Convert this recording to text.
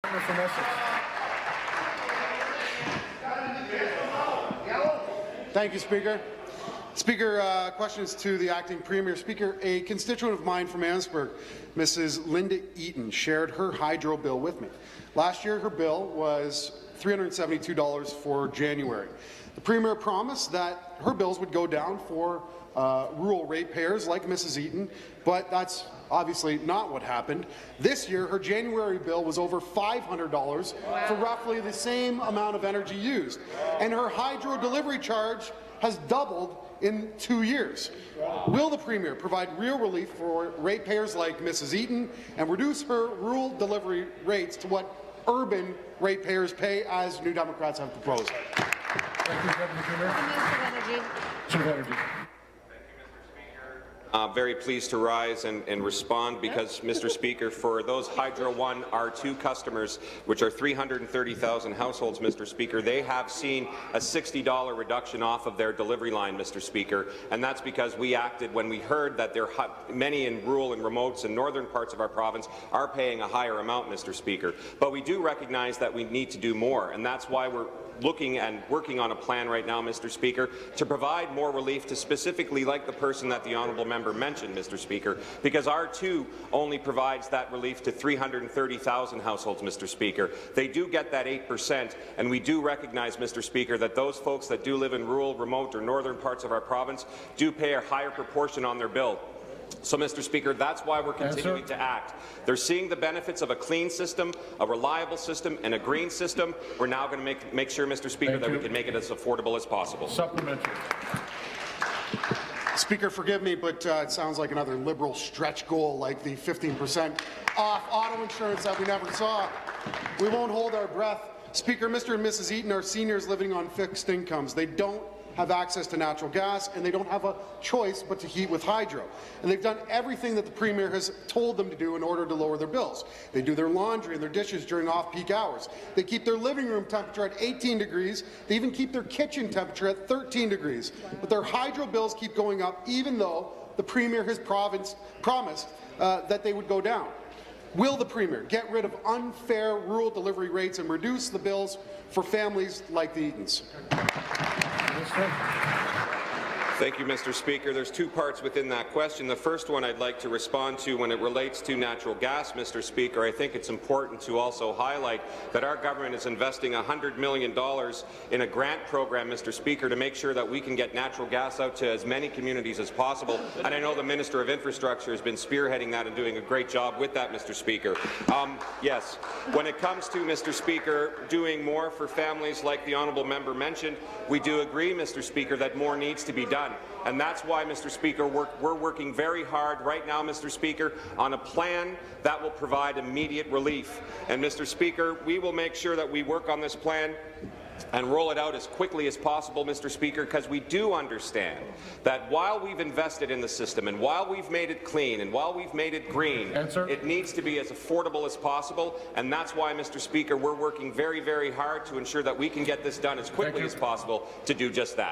From Essex. Thank you, Speaker. Speaker, questions to the Acting Premier. Speaker, a constituent of mine from Amherstburg, Mrs. Linda Eaton, shared her hydro bill with me. Last year, her bill was $372 for January. The Premier promised that her bills would go down for rural ratepayers like Mrs. Eaton, but that's obviously not what happened. This year, her January bill was over $500 for roughly the same amount of energy used, and her hydro delivery charge has doubled in 2 years. Will the Premier provide real relief for ratepayers like Mrs. Eaton and reduce her rural delivery rates to what urban ratepayers pay, as New Democrats have proposed? Thank you, Deputy Premier. Minister of Energy. Minister of Energy. Very pleased to rise and respond because, Mr. Speaker, for those Hydro 1 R2 customers, which are 330,000 households, Mr. Speaker, they have seen a $60 reduction off of their delivery line, Mr. Speaker, and that's because we acted when we heard that many in rural and remotes and northern parts of our province are paying a higher amount, Mr. Speaker. But we do recognize that we need to do more, and that's why we're looking and working on a plan right now, Mr. Speaker, to provide more relief to specifically like the person that the honourable member mentioned, Mr. Speaker, because R2 only provides that relief to 330,000 households, Mr. Speaker. They do get that 8%, and we do recognize, Mr. Speaker, that those folks that do live in rural, remote, or northern parts of our province do pay a higher proportion on their bill. So, Mr. Speaker, that's why we're continuing to act. They're seeing the benefits of a clean system, a reliable system, and a green system. We're now going to make sure, Mr. Speaker, that we can make it as affordable as possible. Supplementary. Speaker, forgive me, but it sounds like another Liberal stretch goal, like the 15% off auto insurance that we never saw. We won't hold our breath. Speaker, Mr. and Mrs. Eaton are seniors living on fixed incomes. They don't have access to natural gas, and they don't have a choice but to heat with hydro. And they've done everything that the Premier has told them to do in order to lower their bills. They do their laundry and their dishes during off-peak hours. They keep their living room temperature at 18 degrees. They even keep their kitchen temperature at 13 degrees. But their hydro bills keep going up, even though the Premier has promised that they would go down. Will the Premier get rid of unfair rural delivery rates and reduce the bills for families like the Eatons? Thank you, Mr. Speaker. There's two parts within that question. The first one I'd like to respond to when it relates to natural gas, Mr. Speaker. I think it's important to also highlight that our government is investing $100 million in a grant program, Mr. Speaker, to make sure that we can get natural gas out to as many communities as possible. And I know the Minister of Infrastructure has been spearheading that and doing a great job with that, Mr. Speaker. Yes, when it comes to, Mr. Speaker, doing more for families like the honourable member mentioned, we do agree, Mr. Speaker, that more needs to be done. And that's why, Mr. Speaker, we're working very hard right now, Mr. Speaker, on a plan that will provide immediate relief. And, Mr. Speaker, we will make sure that we work on this plan and roll it out as quickly as possible, Mr. Speaker, because we do understand that while we've invested in the system and while we've made it clean and while we've made it green, it needs to be as affordable as possible, and that's why, Mr. Speaker, we're working very, very hard to ensure that we can get this done as quickly as possible to do just that.